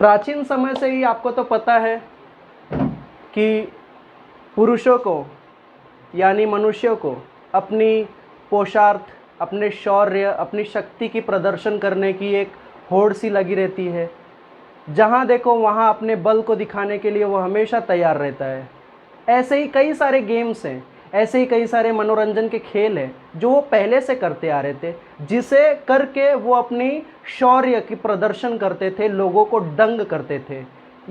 प्राचीन समय से ही आपको तो पता है कि पुरुषों को यानी मनुष्यों को अपनी पोशार्थ, अपने शौर्य, अपनी शक्ति की प्रदर्शन करने की एक होड़ सी लगी रहती है। जहाँ देखो वहाँ अपने बल को दिखाने के लिए वो हमेशा तैयार रहता है। ऐसे ही कई सारे गेम्स हैं, ऐसे ही कई सारे मनोरंजन के खेल हैं जो वो पहले से करते आ रहे थे, जिसे करके वो अपनी शौर्य की प्रदर्शन करते थे, लोगों को दंग करते थे।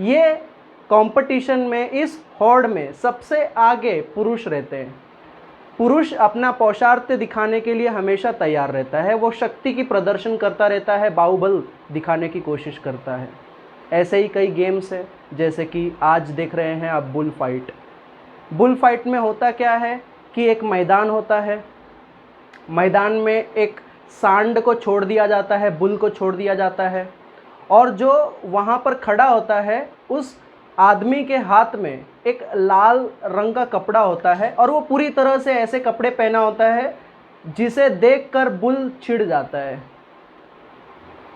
ये कंपटीशन में, इस होड़ में सबसे आगे पुरुष रहते हैं। पुरुष अपना पौशार्थ दिखाने के लिए हमेशा तैयार रहता है, वो शक्ति की प्रदर्शन करता रहता है, बाहुबल दिखाने की कोशिश करता है। ऐसे ही कई गेम्स हैं, जैसे कि आज देख रहे हैं आप बुल फाइट। बुल फाइट में होता क्या है कि एक मैदान होता है, मैदान में एक सांड को छोड़ दिया जाता है, बुल को छोड़ दिया जाता है, और जो वहाँ पर खड़ा होता है उस आदमी के हाथ में एक लाल रंग का कपड़ा होता है, और वो पूरी तरह से ऐसे कपड़े पहना होता है जिसे देखकर बुल छिड़ जाता है।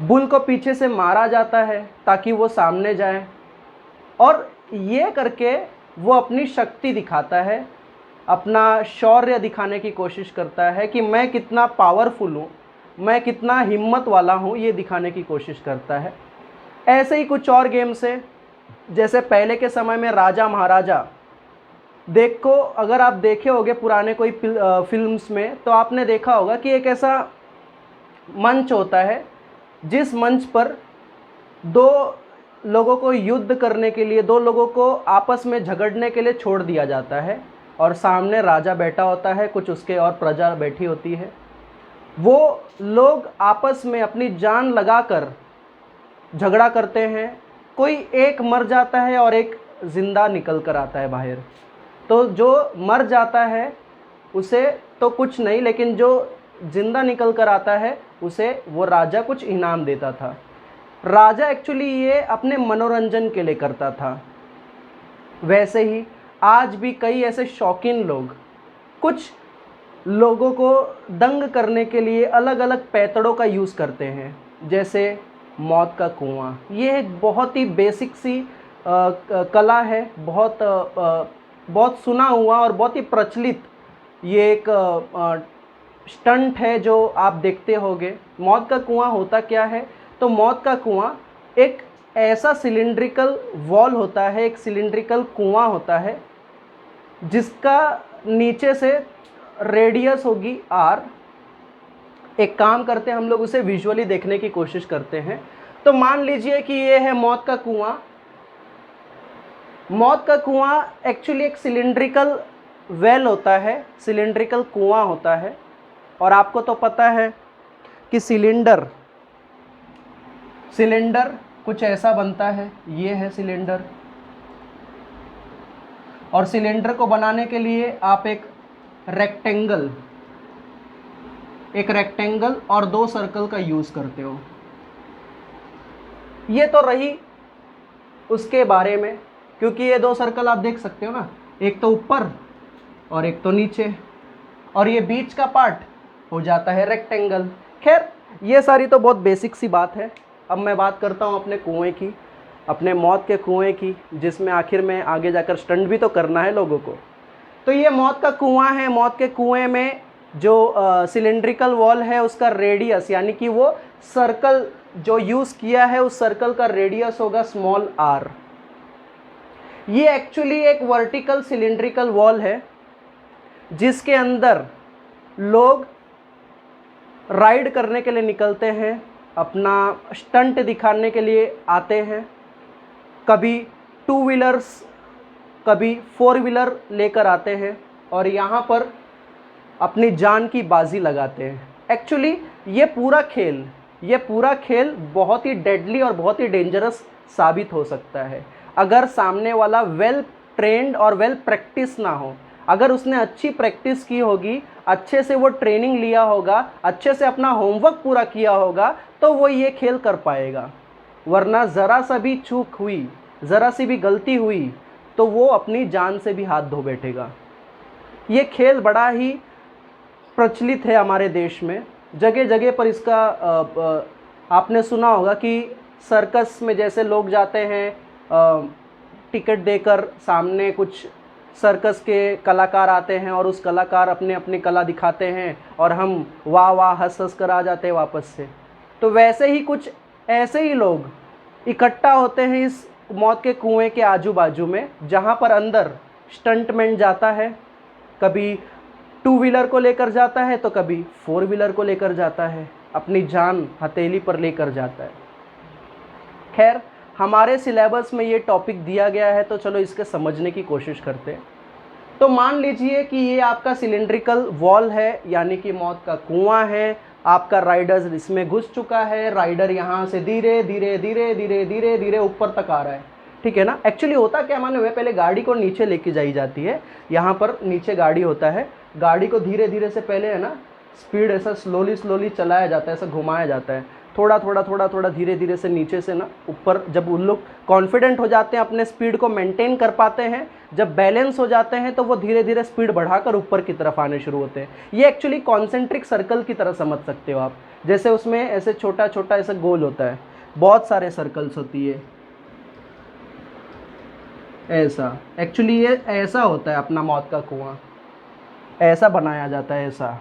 बुल को पीछे से मारा जाता है ताकि वो सामने जाए, और ये करके वो अपनी शक्ति दिखाता है, अपना शौर्य दिखाने की कोशिश करता है कि मैं कितना पावरफुल हूँ, मैं कितना हिम्मत वाला हूँ, ये दिखाने की कोशिश करता है। ऐसे ही कुछ और गेम्स है, जैसे पहले के समय में राजा महाराजा। देखो, अगर आप देखे होंगे पुराने कोई फिल्म्स में, तो आपने देखा होगा कि एक ऐसा मंच होता है जिस मंच पर दो लोगों को युद्ध करने के लिए, दो लोगों को आपस में झगड़ने के लिए छोड़ दिया जाता है, और सामने राजा बैठा होता है, कुछ उसके और प्रजा बैठी होती है। वो लोग आपस में अपनी जान लगाकर झगड़ा करते हैं, कोई एक मर जाता है और एक जिंदा निकल कर आता है बाहर। तो जो मर जाता है उसे तो कुछ नहीं, लेकिन जो जिंदा निकल कर आता है उसे वो राजा कुछ इनाम देता था। राजा एक्चुअली ये अपने मनोरंजन के लिए करता था। वैसे ही आज भी कई ऐसे शौकीन लोग कुछ लोगों को दंग करने के लिए अलग अलग पैतड़ों का यूज़ करते हैं, जैसे मौत का कुआं। ये एक बहुत ही बेसिक सी कला है, बहुत सुना हुआ और बहुत ही प्रचलित ये एक स्टंट है जो आप देखते होंगे। मौत का कुआं होता क्या है? तो मौत का कुआं एक ऐसा सिलिंड्रिकल वॉल होता है, एक सिलिंड्रिकल कुआं होता है जिसका नीचे से रेडियस होगी r। एक काम करते हैं, हम लोग उसे विजुअली देखने की कोशिश करते हैं। तो मान लीजिए कि ये है मौत का कुआं। मौत का कुआं एक्चुअली एक सिलिंड्रिकल वेल होता है, सिलिंड्रिकल कुआं होता है। और आपको तो पता है कि सिलेंडर कुछ ऐसा बनता है, ये है सिलेंडर। और सिलेंडर को बनाने के लिए आप एक रेक्टेंगल और 2 सर्कल का यूज़ करते हो। ये तो रही उसके बारे में, क्योंकि ये 2 सर्कल आप देख सकते हो ना, एक तो ऊपर और एक तो नीचे, और ये बीच का पार्ट हो जाता है रेक्टेंगल। खैर, ये सारी तो बहुत बेसिक सी बात है। अब मैं बात करता हूँ अपने कुएं की, अपने मौत के कुएं की, जिसमें आखिर में आगे जाकर स्टंट भी तो करना है लोगों को। तो ये मौत का कुआं है। मौत के कुएं में जो सिलिंड्रिकल वॉल है उसका रेडियस, यानी कि वो सर्कल जो यूज़ किया है उस सर्कल का रेडियस होगा स्मॉल r। ये एक्चुअली एक वर्टिकल सिलिंड्रिकल वॉल है जिसके अंदर लोग राइड करने के लिए निकलते हैं, अपना स्टंट दिखाने के लिए आते हैं। कभी 2 व्हीलर्स, कभी 4 व्हीलर लेकर आते हैं और यहाँ पर अपनी जान की बाजी लगाते हैं। एक्चुअली ये पूरा खेल बहुत ही डेडली और बहुत ही डेंजरस साबित हो सकता है अगर सामने वाला वेल ट्रेंड और वेल प्रैक्टिस ना हो। अगर उसने अच्छी प्रैक्टिस की होगी, अच्छे से वो ट्रेनिंग लिया होगा, अच्छे से अपना होमवर्क पूरा किया होगा, तो वो ये खेल कर पाएगा। वरना ज़रा सा भी चूक हुई, ज़रा सी भी गलती हुई तो वो अपनी जान से भी हाथ धो बैठेगा। ये खेल बड़ा ही प्रचलित है हमारे देश में, जगह जगह पर इसका आपने सुना होगा कि सर्कस में जैसे लोग जाते हैं टिकट देकर, सामने कुछ सर्कस के कलाकार आते हैं और उस कलाकार अपने अपनी कला दिखाते हैं और हम वाह वाह हंस हंस कर आ जाते हैं वापस से। तो वैसे ही कुछ ऐसे ही लोग इकट्ठा होते हैं इस मौत के कुएं के आजू बाजू में, जहाँ पर अंदर स्टंटमैन जाता है, कभी 2 व्हीलर को लेकर जाता है तो कभी 4 व्हीलर को लेकर जाता है, अपनी जान हथेली पर लेकर जाता है। खैर, हमारे सिलेबस में ये टॉपिक दिया गया है तो चलो इसके समझने की कोशिश करते हैं। तो मान लीजिए कि ये आपका सिलिंड्रिकल वॉल है, यानी कि मौत का कुआं है। आपका राइडर इसमें घुस चुका है, राइडर यहाँ से धीरे धीरे धीरे धीरे धीरे धीरे ऊपर तक आ रहा है, ठीक है ना। एक्चुअली होता क्या माने हुए, पहले गाड़ी को नीचे लेके जाई जाती है, यहाँ पर नीचे गाड़ी होता है, गाड़ी को धीरे धीरे से पहले है ना स्पीड ऐसा स्लोली स्लोली चलाया जाता है, ऐसा घुमाया जाता है, थोड़ा थोड़ा थोड़ा थोड़ा धीरे धीरे से नीचे से ना ऊपर। जब उन लोग कॉन्फिडेंट हो जाते हैं, अपने स्पीड को मेंटेन कर पाते हैं, जब बैलेंस हो जाते हैं, तो वो धीरे धीरे स्पीड बढ़ाकर ऊपर की तरफ आने शुरू होते हैं। ये एक्चुअली कॉन्सेंट्रिक सर्कल की तरह समझ सकते हो आप, जैसे उसमें ऐसे छोटा छोटा ऐसा गोल होता है, बहुत सारे सर्कल्स होती है ऐसा। एक्चुअली ये ऐसा होता है अपना मौत का कुआं, ऐसा बनाया जाता है ऐसा,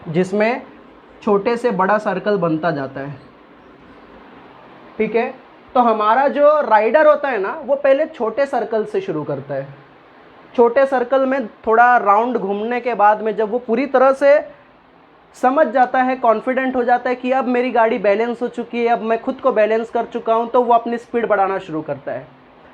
जिसमें छोटे से बड़ा सर्कल बनता जाता है, ठीक है। तो हमारा जो राइडर होता है ना, वो पहले छोटे सर्कल से शुरू करता है। छोटे सर्कल में थोड़ा राउंड घूमने के बाद में जब वो पूरी तरह से समझ जाता है, कॉन्फिडेंट हो जाता है कि अब मेरी गाड़ी बैलेंस हो चुकी है, अब मैं खुद को बैलेंस कर चुका हूँ, तो वो अपनी स्पीड बढ़ाना शुरू करता है,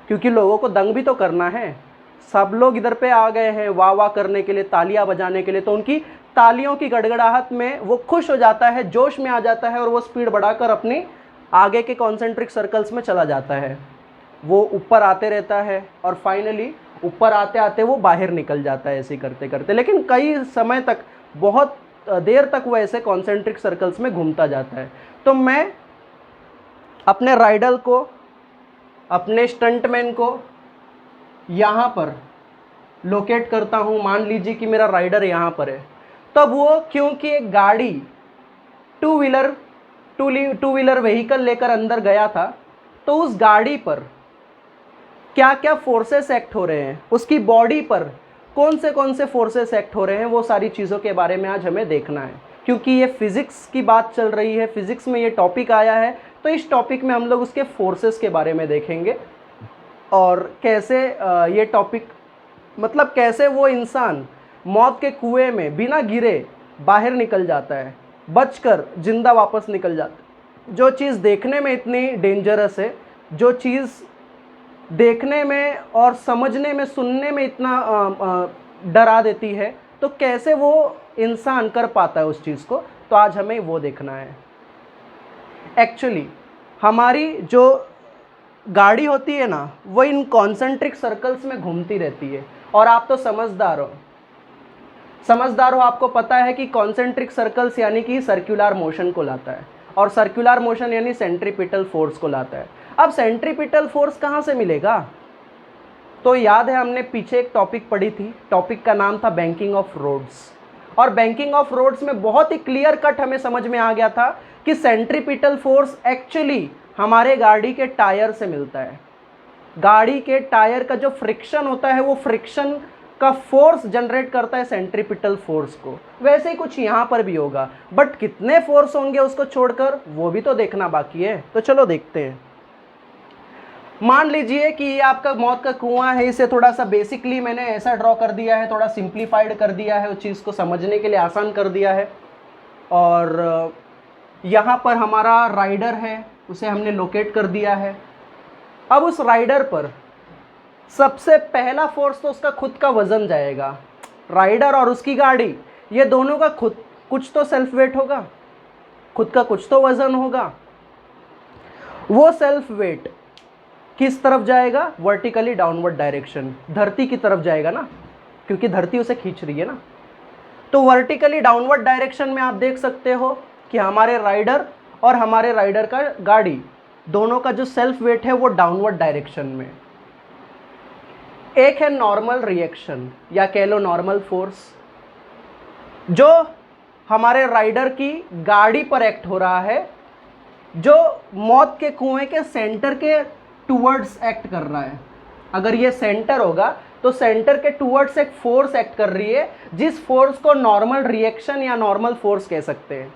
क्योंकि लोगों को दंग भी तो करना है। सब लोग इधर पे आ गए हैं वाह वाह करने के लिए, तालियां बजाने के लिए, तो उनकी तालियों की गड़गड़ाहट में वो खुश हो जाता है, जोश में आ जाता है और वो स्पीड बढ़ाकर अपनी आगे के कॉन्सेंट्रिक सर्कल्स में चला जाता है। वो ऊपर आते रहता है और फाइनली ऊपर आते आते वो बाहर निकल जाता है ऐसे करते करते, लेकिन कई समय तक, बहुत देर तक वो ऐसे कॉन्सेंट्रिक सर्कल्स में घूमता जाता है। तो मैं अपने राइडर को, अपने स्टंटमैन को यहाँ पर लोकेट करता हूँ। मान लीजिए कि मेरा राइडर यहाँ पर है, तब वो क्योंकि एक गाड़ी टू व्हीलर व्हीकल लेकर अंदर गया था, तो उस गाड़ी पर क्या क्या फोर्सेस एक्ट हो रहे हैं, उसकी बॉडी पर कौन से फोर्सेस एक्ट हो रहे हैं, वो सारी चीज़ों के बारे में आज हमें देखना है। क्योंकि ये फिज़िक्स की बात चल रही है, फिज़िक्स में ये टॉपिक आया है, तो इस टॉपिक में हम लोग उसके फोर्सेस के बारे में देखेंगे और कैसे ये टॉपिक, मतलब कैसे वो इंसान मौत के कुएं में बिना गिरे बाहर निकल जाता है, बचकर जिंदा वापस निकल जाता है। जो चीज़ देखने में इतनी डेंजरस है, जो चीज़ देखने में और समझने में, सुनने में इतना डरा देती है, तो कैसे वो इंसान कर पाता है उस चीज़ को, तो आज हमें वो देखना है। एक्चुअली हमारी जो गाड़ी होती है ना, वो इन कॉन्सेंट्रिक सर्कल्स में घूमती रहती है। और आप तो समझदार हो, आपको पता है कि कॉन्सेंट्रिक सर्कल्स यानी कि सर्कुलर मोशन को लाता है, और सर्कुलर मोशन यानी सेंट्रीपिटल फोर्स को लाता है। अब सेंट्रीपिटल फोर्स कहाँ से मिलेगा? तो याद है हमने पीछे एक टॉपिक पढ़ी थी, टॉपिक का नाम था बैंकिंग ऑफ रोड्स, और बैंकिंग ऑफ रोड्स में बहुत ही क्लियर कट हमें समझ में आ गया था कि सेंट्रीपिटल फोर्स एक्चुअली हमारे गाड़ी के टायर से मिलता है। गाड़ी के टायर का जो फ्रिक्शन होता है, वो फ्रिक्शन का फोर्स जनरेट करता है सेंट्रीपिटल फोर्स को। वैसे ही कुछ यहाँ पर भी होगा, बट कितने फोर्स होंगे उसको छोड़कर, वो भी तो देखना बाकी है। तो चलो देखते हैं। मान लीजिए कि ये आपका मौत का कुआं है, इसे थोड़ा सा बेसिकली मैंने ऐसा ड्रॉ कर दिया है, थोड़ा सिंप्लीफाइड कर दिया है, उस चीज़ को समझने के लिए आसान कर दिया है। और यहाँ पर हमारा राइडर है, उसे हमने लोकेट कर दिया है। अब उस राइडर पर सबसे पहला फोर्स तो उसका खुद का वजन जाएगा। राइडर और उसकी गाड़ी, ये दोनों का खुद कुछ तो सेल्फ वेट होगा, खुद का कुछ तो वजन होगा। वो सेल्फ वेट किस तरफ जाएगा? वर्टिकली डाउनवर्ड डायरेक्शन, धरती की तरफ जाएगा ना, क्योंकि धरती उसे खींच रही है ना। तो वर्टिकली डाउनवर्ड डायरेक्शन में आप देख सकते हो कि हमारे राइडर और हमारे राइडर का गाड़ी दोनों का जो सेल्फ वेट है वो डाउनवर्ड डायरेक्शन में। एक है नॉर्मल रिएक्शन या कह लो नॉर्मल फोर्स, जो हमारे राइडर की गाड़ी पर एक्ट हो रहा है, जो मौत के कुएं के सेंटर के टूवर्ड्स एक्ट कर रहा है। अगर ये सेंटर होगा तो सेंटर के टूवर्ड्स एक फोर्स एक्ट कर रही है, जिस फोर्स को नॉर्मल रिएक्शन या नॉर्मल फोर्स कह सकते हैं।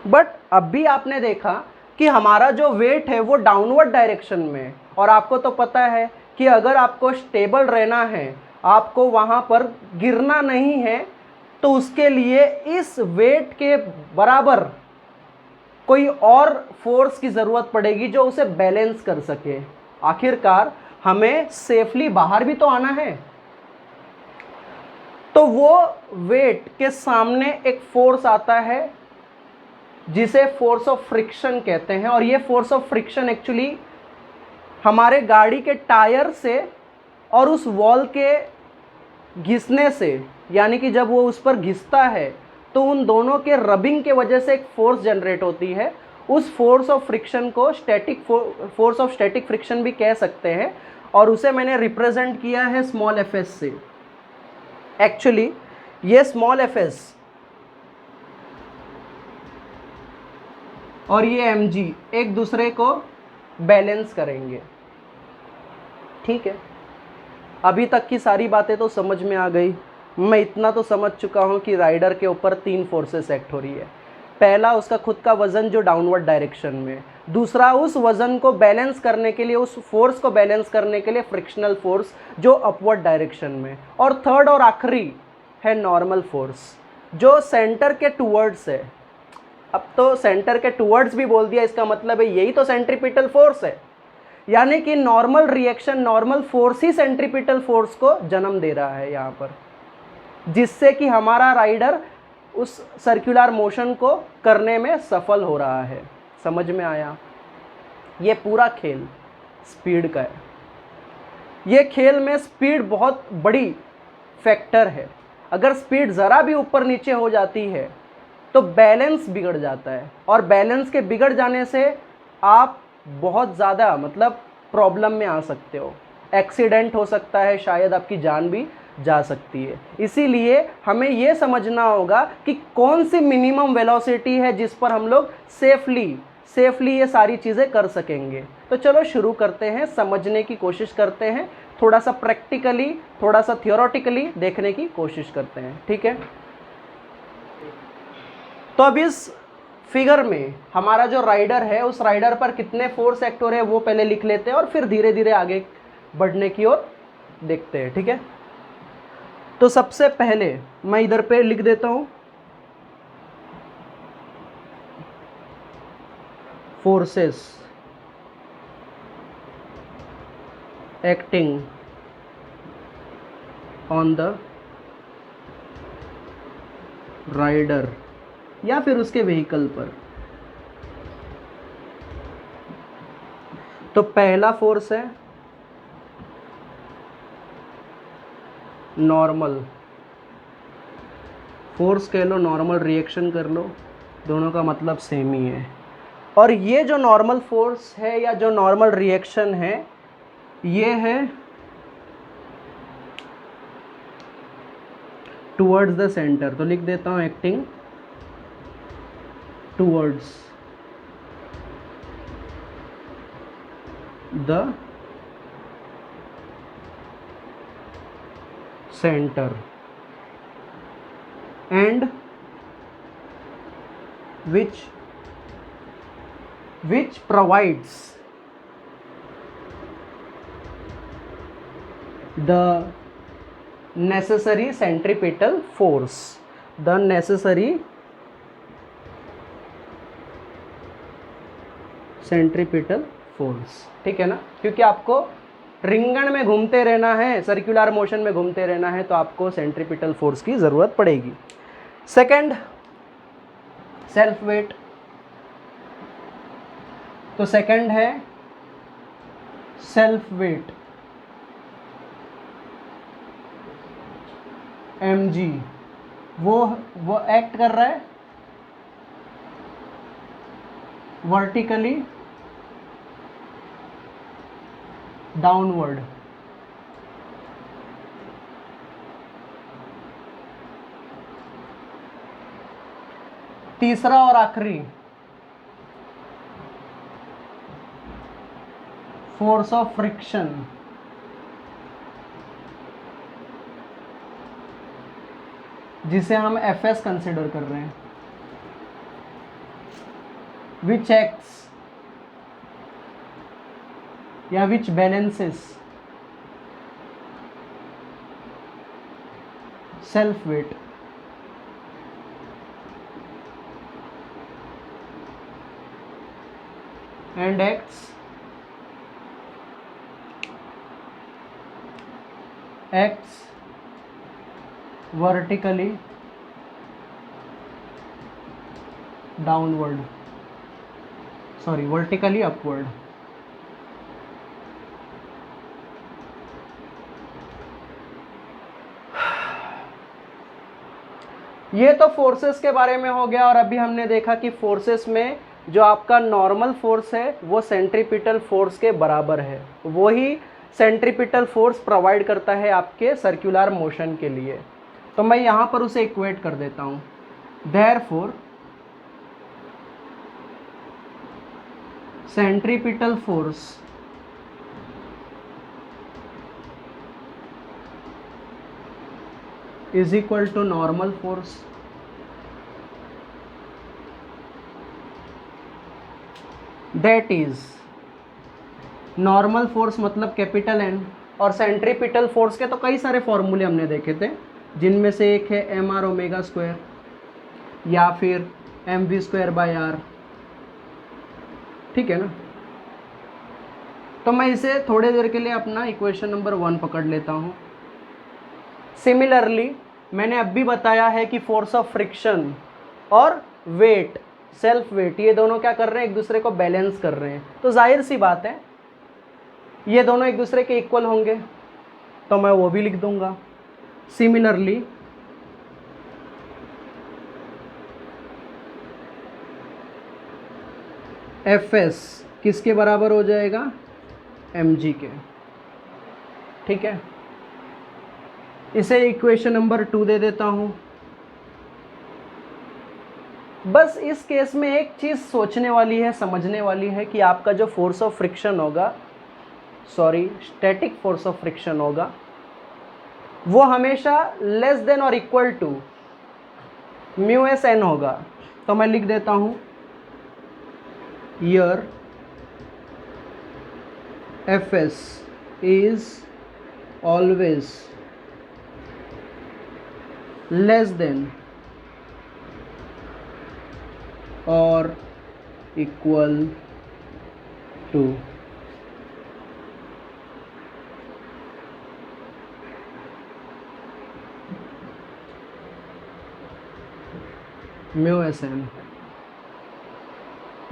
बट अभी आपने देखा कि हमारा जो वेट है वो डाउनवर्ड डायरेक्शन में है, और आपको तो पता है कि अगर आपको स्टेबल रहना है, आपको वहाँ पर गिरना नहीं है, तो उसके लिए इस वेट के बराबर कोई और फोर्स की ज़रूरत पड़ेगी जो उसे बैलेंस कर सके। आखिरकार हमें सेफली बाहर भी तो आना है। तो वो वेट के सामने एक फोर्स आता है जिसे फोर्स ऑफ फ्रिक्शन कहते हैं, और ये फोर्स ऑफ फ्रिक्शन एक्चुअली हमारे गाड़ी के टायर से और उस वॉल के घिसने से, यानी कि जब वो उस पर घिसता है तो उन दोनों के रबिंग के वजह से एक फोर्स जनरेट होती है। उस फोर्स ऑफ फ्रिक्शन को फोर्स ऑफ स्टैटिक फ्रिक्शन भी कह सकते हैं, और उसे मैंने रिप्रेजेंट किया है स्मॉल एफ एस से। एक्चुअली ये स्मॉल एफ एस और ये एम जी एक दूसरे को बैलेंस करेंगे। ठीक है, अभी तक की सारी बातें तो समझ में आ गई। मैं इतना तो समझ चुका हूँ कि राइडर के ऊपर 3 फोर्सेस एक्ट हो रही है। पहला, उसका खुद का वज़न जो डाउनवर्ड डायरेक्शन में। दूसरा, उस वज़न को बैलेंस करने के लिए, उस फोर्स को बैलेंस करने के लिए फ्रिक्शनल फोर्स जो अपवर्ड डायरेक्शन में। और थर्ड और आखिरी है नॉर्मल फोर्स जो सेंटर के टूवर्ड्स है। अब तो सेंटर के टूवर्ड्स भी बोल दिया, इसका मतलब है यही तो सेंट्रीपिटल फोर्स है, यानी कि नॉर्मल रिएक्शन, नॉर्मल फोर्स ही सेंट्रीपिटल फोर्स को जन्म दे रहा है यहाँ पर, जिससे कि हमारा राइडर उस सर्कुलर मोशन को करने में सफल हो रहा है। समझ में आया? ये पूरा खेल स्पीड का है। ये खेल में स्पीड बहुत बड़ी फैक्टर है। अगर स्पीड ज़रा भी ऊपर नीचे हो जाती है तो बैलेंस बिगड़ जाता है, और बैलेंस के बिगड़ जाने से आप बहुत ज़्यादा प्रॉब्लम में आ सकते हो। एक्सीडेंट हो सकता है, शायद आपकी जान भी जा सकती है। इसीलिए हमें ये समझना होगा कि कौन सी मिनिमम वेलोसिटी है जिस पर हम लोग सेफली ये सारी चीज़ें कर सकेंगे। तो चलो शुरू करते हैं, समझने की कोशिश करते हैं, थोड़ा सा प्रैक्टिकली, थोड़ा सा थियोरेटिकली देखने की कोशिश करते हैं। ठीक है, तो अब इस फिगर में हमारा जो राइडर है, उस राइडर पर कितने फोर्स एक्ट हो रहे हैं वो पहले लिख लेते हैं, और फिर धीरे धीरे आगे बढ़ने की ओर देखते हैं। ठीक है, तो सबसे पहले मैं इधर पे लिख देता हूं forces acting on the rider या फिर उसके व्हीकल पर। तो पहला फोर्स है नॉर्मल फोर्स कह लो, नॉर्मल रिएक्शन कर लो, दोनों का मतलब सेम ही है। और ये जो नॉर्मल फोर्स है या जो नॉर्मल रिएक्शन है, ये है टुवर्ड्स द सेंटर। तो लिख देता हूँ acting towards the center and which provides the necessary centripetal force, the necessary centripetal force. ठीक है ना, क्योंकि आपको रिंगण में घूमते रहना है, सर्कुलर मोशन में घूमते रहना है, तो आपको सेंट्रीपिटल फोर्स की ज़रूरत पड़ेगी। Second, self weight. तो सेकंड है सेल्फ वेट, mg। वो एक्ट कर रहा है वर्टिकली डाउनवर्ड। तीसरा और आखिरी फोर्स ऑफ फ्रिक्शन जिसे हम Fs कंसिडर कर रहे हैं, विच एक्ट्स या which balances self weight and acts vertically downward, sorry, vertically upward. ये तो फोर्सेस के बारे में हो गया। और अभी हमने देखा कि फोर्सेस में जो आपका नॉर्मल फोर्स है वो सेंट्रीपिटल फोर्स के बराबर है, वही सेंट्रीपिटल फोर्स प्रोवाइड करता है आपके सर्कुलर मोशन के लिए। तो मैं यहाँ पर उसे इक्वेट कर देता हूँ। Therefore centripetal force is equal to normal force that is normal force मतलब कैपिटल N। और सेंट्रीपिटल फोर्स के तो कई सारे फॉर्मूले हमने देखे थे, जिनमें से एक है mr ओमेगा स्क्वायर या फिर mv स्क्वायर बाय r, ठीक है ना। तो मैं इसे थोड़ी देर के लिए अपना इक्वेशन नंबर 1 पकड़ लेता हूँ। सिमिलरली मैंने अब भी बताया है कि फोर्स ऑफ फ्रिक्शन और वेट, सेल्फ वेट, ये दोनों क्या कर रहे हैं, एक दूसरे को बैलेंस कर रहे हैं। तो जाहिर सी बात है ये दोनों एक दूसरे के इक्वल होंगे, तो मैं वो भी लिख दूंगा। सिमिलरली Fs किसके बराबर हो जाएगा, mg के, ठीक है। इसे इक्वेशन नंबर 2 दे देता हूं। बस इस केस में एक चीज़ सोचने वाली है, समझने वाली है कि आपका जो फोर्स ऑफ फ्रिक्शन होगा, sorry static force of friction होगा, वो हमेशा लेस देन और equal to mu S N होगा। तो मैं लिख देता हूं here Fs is always less than or equal to mu S N.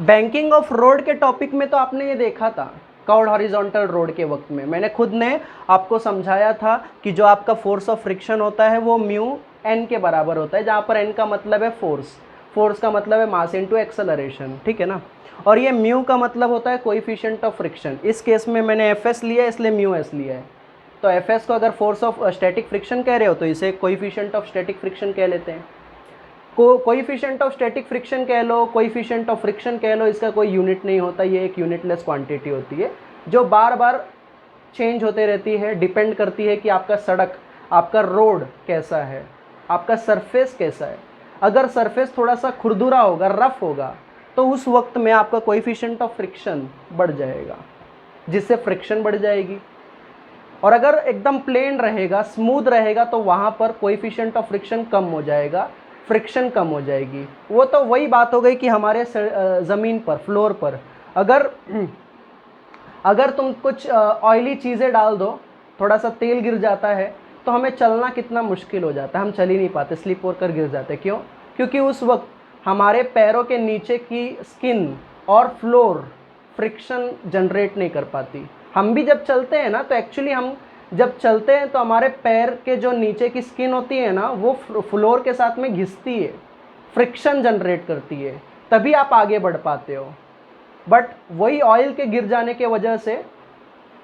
Banking of road के टॉपिक में तो आपने ये देखा था, कर्व्ड हॉरिजॉन्टल रोड के वक्त में मैंने खुद ने आपको समझाया था कि जो आपका फोर्स ऑफ फ्रिक्शन होता है वो म्यू एन के बराबर होता है, जहाँ पर एन का मतलब है फोर्स, फोर्स का मतलब है मास इनटू एक्सेलरेशन, ठीक है ना। और ये म्यू का मतलब होता है कोएफिशिएंट ऑफ फ्रिक्शन। इस केस में मैंने एफएस लिया है इसलिए म्यू एस लिया है। तो एफएस को अगर फोर्स ऑफ स्टैटिक फ्रिक्शन कह रहे हो तो इसे कोएफिशिएंट ऑफ स्टैटिक फ्रिक्शन कह लेते हैं। कोएफिशिएंट ऑफ स्टैटिक फ्रिक्शन कह लो, कोएफिशिएंट ऑफ फ्रिक्शन कह लो, इसका कोई यूनिट नहीं होता, ये एक यूनिटलेस क्वांटिटी होती है जो बार बार चेंज होते रहती है। डिपेंड करती है कि आपका सड़क, आपका रोड कैसा है, आपका सरफेस कैसा है। अगर सरफेस थोड़ा सा खुरदुरा होगा, रफ होगा, तो उस वक्त में आपका कोएफिशिएंट ऑफ फ्रिक्शन बढ़ जाएगा, जिससे फ्रिक्शन बढ़ जाएगी। और अगर एकदम प्लेन रहेगा, स्मूथ रहेगा, तो वहाँ पर कोएफिशिएंट ऑफ फ्रिक्शन कम हो जाएगा, फ्रिक्शन कम हो जाएगी। वो तो वही बात हो गई कि हमारे ज़मीन पर, फ्लोर पर अगर तुम कुछ ऑयली चीज़ें डाल दो, थोड़ा सा तेल गिर जाता है, तो हमें चलना कितना मुश्किल हो जाता है, हम चल ही नहीं पाते, स्लिप होकर गिर जाते। क्यों? क्योंकि उस वक्त हमारे पैरों के नीचे की स्किन और फ्लोर फ्रिक्शन जनरेट नहीं कर पाती। हम भी जब चलते हैं ना, तो एक्चुअली हम जब चलते हैं तो हमारे पैर के जो नीचे की स्किन होती है ना, वो फ्लोर के साथ में घिसती है, फ्रिक्शन जनरेट करती है, तभी आप आगे बढ़ पाते हो। बट वही ऑयल के गिर जाने के वजह से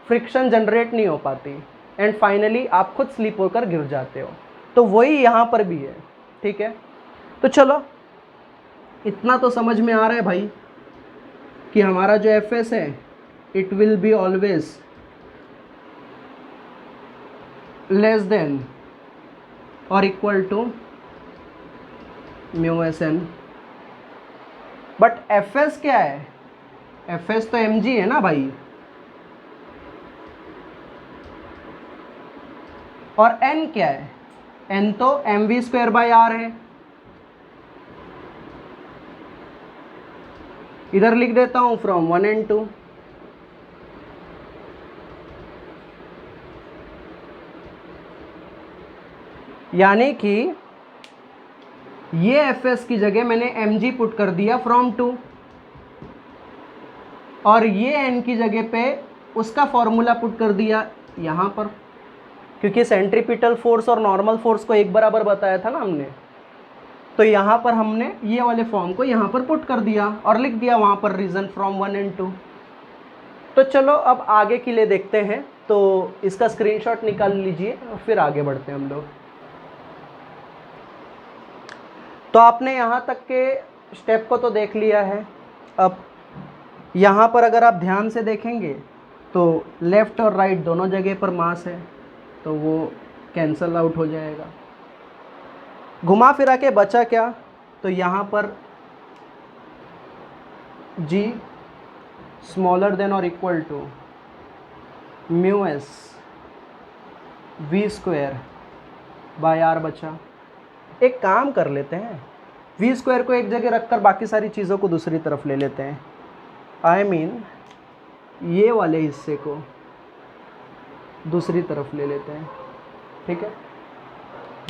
फ्रिक्शन जनरेट नहीं हो पाती एंड फाइनली आप खुद स्लिप होकर गिर जाते हो। तो वही यहाँ पर भी है, ठीक है। तो चलो, इतना तो समझ में आ रहा है भाई कि हमारा जो एफ एस है it will be always less than or equal to mu s n। But F S क्या है? एफ एस तो एम जी है ना भाई, और n क्या है? n तो M V square by R है। इधर लिख देता हूं फ्रॉम 1 and 2। यानी कि ये एफ एस की जगह मैंने एम जी पुट कर दिया फ्रॉम 2, और ये n की जगह पे उसका फॉर्मूला पुट कर दिया यहाँ पर, क्योंकि सेंट्रीपिटल फोर्स और नॉर्मल फोर्स को एक बराबर बताया था ना हमने, तो यहाँ पर हमने ये वाले फॉर्म को यहाँ पर पुट कर दिया और लिख दिया वहाँ पर रीज़न फ्रॉम 1 and 2। तो चलो अब आगे के लिए देखते हैं, तो इसका स्क्रीनशॉट निकाल लीजिए और फिर आगे बढ़ते हैं हम लोग। तो आपने यहाँ तक के स्टेप को तो देख लिया है। अब यहाँ पर अगर आप ध्यान से देखेंगे तो लेफ़्ट और राइट दोनों जगह पर मास है, तो वो कैंसल आउट हो जाएगा। घुमा फिरा के बचा क्या? तो यहाँ पर g स्मॉलर देन और equal to mu S V square by R बचा। एक काम कर लेते हैं, वी स्क्वायर को एक जगह रखकर बाकी सारी चीज़ों को दूसरी तरफ ले लेते हैं। आई मीन ये वाले हिस्से को दूसरी तरफ ले लेते हैं, ठीक है।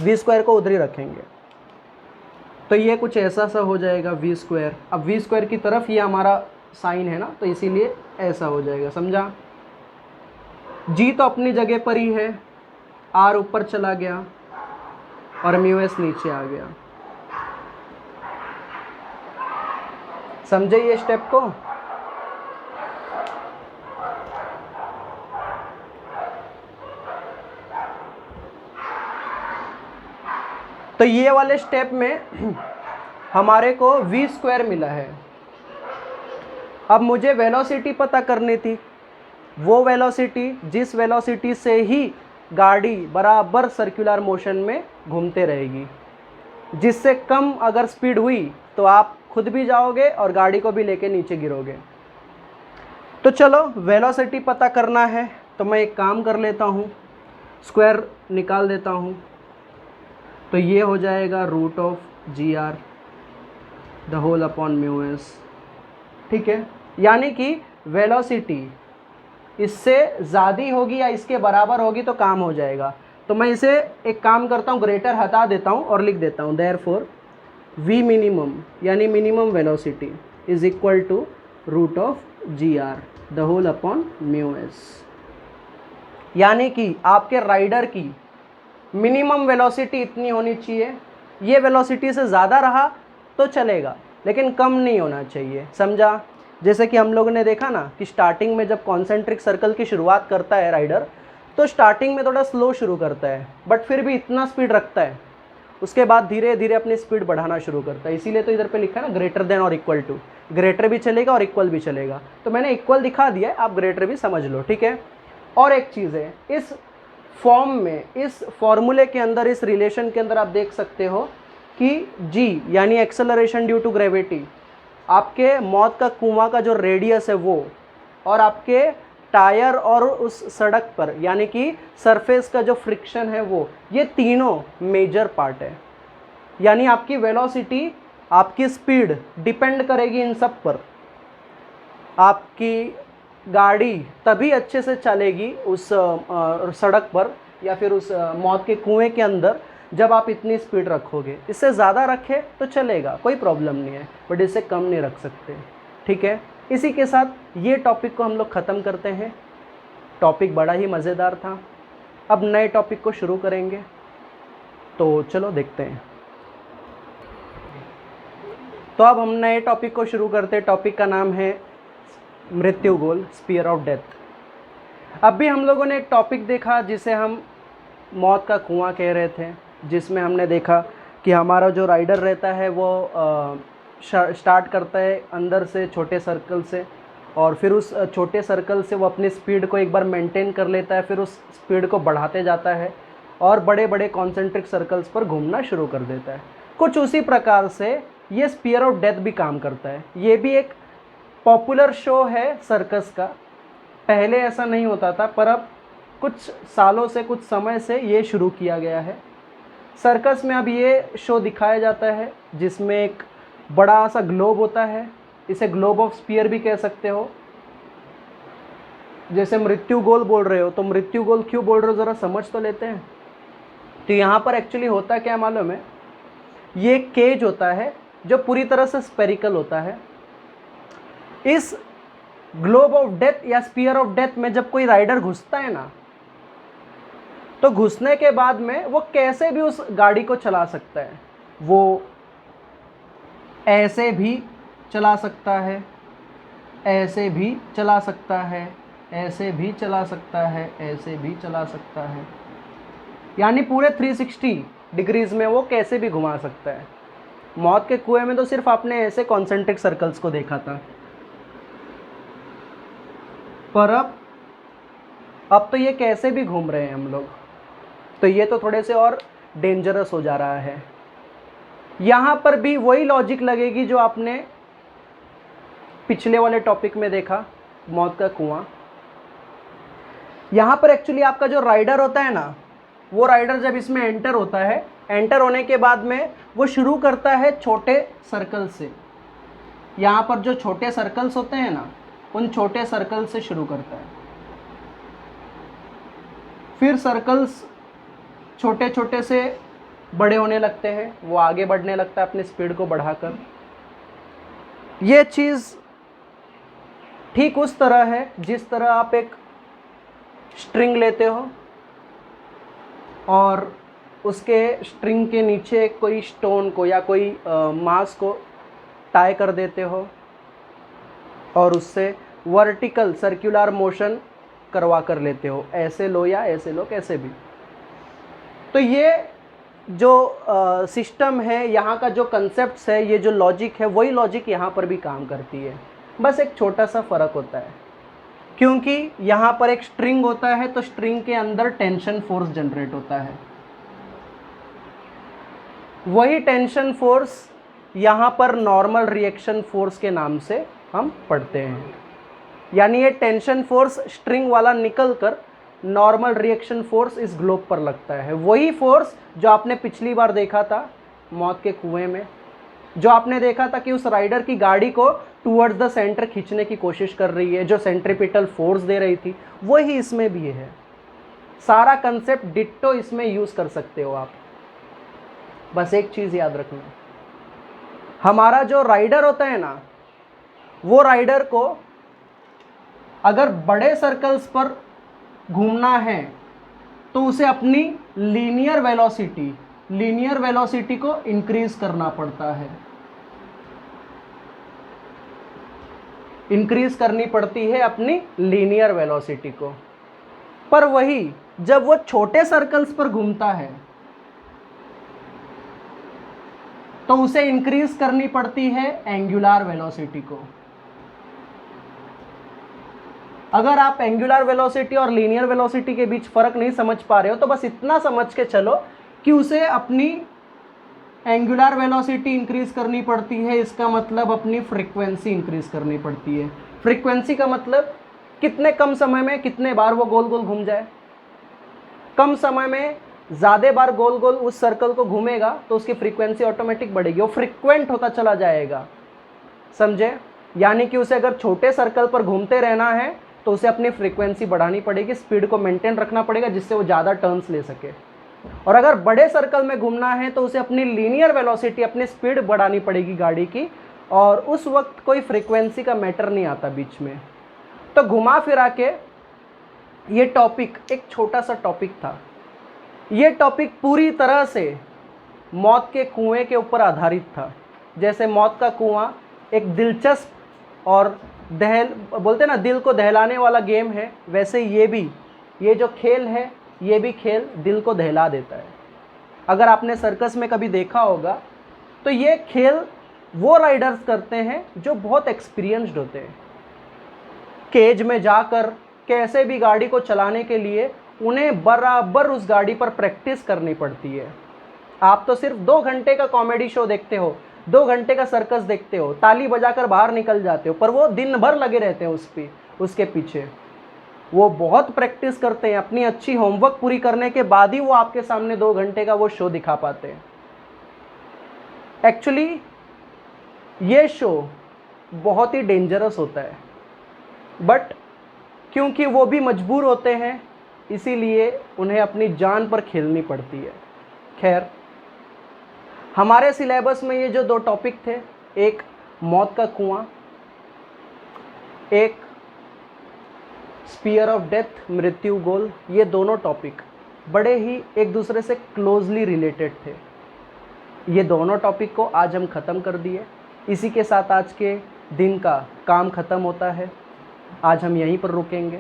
वी स्क्वायर को उधर ही रखेंगे, तो ये कुछ ऐसा सा हो जाएगा वी स्क्वायर। अब वी स्क्वायर की तरफ ये हमारा साइन है ना, तो इसीलिए ऐसा हो जाएगा, समझा। जी तो अपनी जगह पर ही है, आर ऊपर चला गया और म्यू एस नीचे आ गया। समझे ये स्टेप को? तो ये वाले स्टेप में हमारे को वी स्क्वायर मिला है। अब मुझे वेलोसिटी पता करनी थी, वो वेलोसिटी जिस वेलोसिटी से ही गाड़ी बराबर सर्कुलर मोशन में घूमते रहेगी। जिससे कम अगर स्पीड हुई तो आप खुद भी जाओगे और गाड़ी को भी लेके नीचे गिरोगे। तो चलो वेलोसिटी पता करना है, तो मैं एक काम कर लेता हूँ, स्क्वायर निकाल देता हूँ। तो ये हो जाएगा root of G R the whole upon mu S, ठीक है। यानी कि वेलोसिटी इससे ज़्यादा होगी या इसके बराबर होगी तो काम हो जाएगा। तो मैं इसे एक काम करता हूँ, ग्रेटर हटा देता हूँ और लिख देता हूँ देयरफॉर वी मिनिमम यानी minimum velocity is equal to root of G R the whole upon mu S. यानी कि आपके राइडर की मिनिमम वेलोसिटी इतनी होनी चाहिए। ये वेलोसिटी से ज़्यादा रहा तो चलेगा, लेकिन कम नहीं होना चाहिए, समझा। जैसे कि हम लोगों ने देखा ना कि स्टार्टिंग में जब कॉन्सेंट्रिक सर्कल की शुरुआत करता है राइडर, तो स्टार्टिंग में थोड़ा स्लो शुरू करता है, बट फिर भी इतना स्पीड रखता है, उसके बाद धीरे धीरे अपनी स्पीड बढ़ाना शुरू करता है। इसीलिए तो इधर पे लिखा है ना ग्रेटर देन और इक्वल टू, ग्रेटर भी चलेगा और इक्वल भी चलेगा। तो मैंने इक्वल दिखा दिया है, आप ग्रेटर भी समझ लो, ठीक है। और एक चीज़ है, इस फॉर्म में, इस फॉर्मूले के अंदर, इस रिलेशन के अंदर आप देख सकते हो कि जी यानी एक्सेलरेशन ड्यू टू ग्रेविटी, आपके मौत का कुआं का जो रेडियस है वो, और आपके टायर और उस सड़क पर यानी कि सरफेस का जो फ्रिक्शन है वो, ये तीनों मेजर पार्ट है। यानी आपकी वेलोसिटी, आपकी स्पीड डिपेंड करेगी इन सब पर। आपकी गाड़ी तभी अच्छे से चलेगी उस सड़क पर या फिर उस मौत के कुएं के अंदर जब आप इतनी स्पीड रखोगे। इससे ज़्यादा रखे तो चलेगा, कोई प्रॉब्लम नहीं है, बट इससे कम नहीं रख सकते, ठीक है। इसी के साथ ये टॉपिक को हम लोग ख़त्म करते हैं। टॉपिक बड़ा ही मज़ेदार था। अब नए टॉपिक को शुरू करेंगे, तो चलो देखते हैं। तो अब हम नए टॉपिक को शुरू करते हैं। टॉपिक का नाम है मृत्यु गोल, स्पीयर ऑफ डेथ। अब भी हम लोगों ने एक टॉपिक देखा जिसे हम मौत का कुआं कह रहे थे, जिसमें हमने देखा कि हमारा जो राइडर रहता है वो स्टार्ट करता है अंदर से छोटे सर्कल से और फिर उस छोटे सर्कल से वो अपनी स्पीड को एक बार मेंटेन कर लेता है, फिर उस स्पीड को बढ़ाते जाता है और बड़े बड़े कॉन्सेंट्रिक सर्कल्स पर घूमना शुरू कर देता है। कुछ उसी प्रकार से ये स्पीयर ऑफ डेथ भी काम करता है। ये भी एक पॉपुलर शो है सर्कस का। पहले ऐसा नहीं होता था, पर अब कुछ सालों से, कुछ समय से ये शुरू किया गया है। सर्कस में अब ये शो दिखाया जाता है जिसमें एक बड़ा सा ग्लोब होता है, इसे ग्लोब ऑफ स्पीयर भी कह सकते हो। जैसे मृत्यु गोल बोल रहे हो, तो मृत्यु गोल क्यों बोल रहे हो ज़रा समझ तो लेते हैं। तो यहाँ पर एक्चुअली होता क्या मालूम है, ये केज होता है जो पूरी तरह से स्पेरिकल होता है। इस ग्लोब ऑफ डेथ या स्पीयर ऑफ डेथ में जब कोई राइडर घुसता है ना, तो घुसने के बाद में वो कैसे भी उस गाड़ी को चला सकता है। वो ऐसे भी चला सकता है, ऐसे भी चला सकता है, ऐसे भी चला सकता है, ऐसे भी चला सकता है, यानी पूरे 360 डिग्रीज में वो कैसे भी घुमा सकता है। मौत के कुएं में तो सिर्फ आपने ऐसे कॉन्सेंट्रिक सर्कल्स को देखा था, पर अब तो ये कैसे भी घूम रहे हैं हम लोग। तो ये तो थोड़े से और डेंजरस हो जा रहा है। यहाँ पर भी वही लॉजिक लगेगी जो आपने पिछले वाले टॉपिक में देखा, मौत का कुआं। यहाँ पर एक्चुअली आपका जो राइडर होता है ना, वो राइडर जब इसमें एंटर होता है, एंटर होने के बाद में वो शुरू करता है छोटे सर्कल से। यहाँ पर जो छोटे सर्कल्स होते हैं ना, उन छोटे सर्कल से शुरू करता है। फिर सर्कल्स छोटे छोटे से बड़े होने लगते हैं, वो आगे बढ़ने लगता है अपनी स्पीड को बढ़ाकर। ये चीज़ ठीक उस तरह है जिस तरह आप एक स्ट्रिंग लेते हो और उसके स्ट्रिंग के नीचे कोई स्टोन को या कोई मास को टाई कर देते हो और उससे वर्टिकल सर्कुलर मोशन करवा कर लेते हो। ऐसे लो या ऐसे लो, कैसे भी। तो ये जो सिस्टम है, यहाँ का जो कंसेप्ट्स है, ये जो लॉजिक है, वही लॉजिक यहाँ पर भी काम करती है। बस एक छोटा सा फ़र्क होता है, क्योंकि यहाँ पर एक स्ट्रिंग होता है तो स्ट्रिंग के अंदर टेंशन फोर्स जनरेट होता है। वही टेंशन फोर्स यहाँ पर नॉर्मल रिएक्शन फोर्स के नाम से हम पढ़ते हैं। यानी ये टेंशन फोर्स स्ट्रिंग वाला निकल कर नॉर्मल रिएक्शन फोर्स इस ग्लोब पर लगता है। वही फोर्स जो आपने पिछली बार देखा था मौत के कुएं में, जो आपने देखा था कि उस राइडर की गाड़ी को टूवर्ड्स द सेंटर खींचने की कोशिश कर रही है, जो सेंट्रीपिटल फोर्स दे रही थी, वही इसमें भी है। सारा कंसेप्ट डिट्टो इसमें यूज़ कर सकते हो आप। बस एक चीज़ याद रखना, हमारा जो राइडर होता है ना, वो राइडर को अगर बड़े सर्कल्स पर घूमना है तो उसे अपनी लीनियर वेलोसिटी को इंक्रीज करना पड़ता है, इंक्रीज करनी पड़ती है अपनी लीनियर वेलोसिटी को। पर वही जब वो छोटे सर्कल्स पर घूमता है तो उसे इंक्रीज करनी पड़ती है एंगुलर वेलोसिटी को। अगर आप एंगुलर वेलोसिटी और लीनियर वेलोसिटी के बीच फ़र्क नहीं समझ पा रहे हो, तो बस इतना समझ के चलो कि उसे अपनी एंगुलर वेलोसिटी इंक्रीज करनी पड़ती है। इसका मतलब अपनी फ्रीक्वेंसी इंक्रीज करनी पड़ती है। फ्रीक्वेंसी का मतलब कितने कम समय में कितने बार वो गोल गोल घूम जाए। कम समय में ज़्यादा बार गोल गोल उस सर्कल को घूमेगा तो उसकी फ्रीक्वेंसी ऑटोमेटिक बढ़ेगी, वो फ्रीक्वेंट होता चला जाएगा। समझे? यानी कि उसे अगर छोटे सर्कल पर घूमते रहना है तो उसे अपनी फ्रीक्वेंसी बढ़ानी पड़ेगी, स्पीड को मेंटेन रखना पड़ेगा जिससे वो ज़्यादा टर्न्स ले सके। और अगर बड़े सर्कल में घूमना है तो उसे अपनी लीनियर वेलोसिटी, अपनी स्पीड बढ़ानी पड़ेगी गाड़ी की, और उस वक्त कोई फ्रीक्वेंसी का मैटर नहीं आता बीच में। तो घुमा फिरा के ये टॉपिक एक छोटा सा टॉपिक था। ये टॉपिक पूरी तरह से मौत के कुएं के ऊपर आधारित था। जैसे मौत का कुआं एक दिलचस्प और बोलते ना दिल को दहलाने वाला गेम है, वैसे ये जो खेल है, ये भी खेल दिल को दहला देता है। अगर आपने सर्कस में कभी देखा होगा तो ये खेल वो राइडर्स करते हैं जो बहुत एक्सपीरियंस्ड होते हैं। केज में जाकर कैसे भी गाड़ी को चलाने के लिए उन्हें बराबर उस गाड़ी पर प्रैक्टिस करनी पड़ती है। आप तो सिर्फ 2 घंटे का कॉमेडी शो देखते हो, 2 घंटे का सर्कस देखते हो, ताली बजाकर बाहर निकल जाते हो, पर वो दिन भर लगे रहते हैं उसके पीछे। वो बहुत प्रैक्टिस करते हैं, अपनी अच्छी होमवर्क पूरी करने के बाद ही वो आपके सामने 2 घंटे का वो शो दिखा पाते हैं। एक्चुअली ये शो बहुत ही डेंजरस होता है, बट क्योंकि वो भी मजबूर होते हैं इसीलिए उन्हें अपनी जान पर खेलनी पड़ती है। खैर, हमारे सिलेबस में ये जो 2 टॉपिक थे, एक मौत का कुआं, एक स्पीयर ऑफ डेथ, मृत्यु गोल, ये दोनों टॉपिक बड़े ही एक दूसरे से क्लोजली रिलेटेड थे। ये दोनों टॉपिक को आज हम ख़त्म कर दिए। इसी के साथ आज के दिन का काम ख़त्म होता है। आज हम यहीं पर रुकेंगे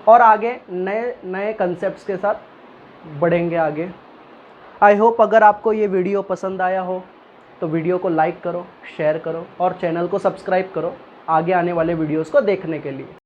और आगे नए नए कंसेप्ट्स के साथ बढ़ेंगे आगे। आई होप अगर आपको ये वीडियो पसंद आया हो तो वीडियो को लाइक करो, शेयर करो और चैनल को सब्सक्राइब करो आगे आने वाले वीडियोस को देखने के लिए।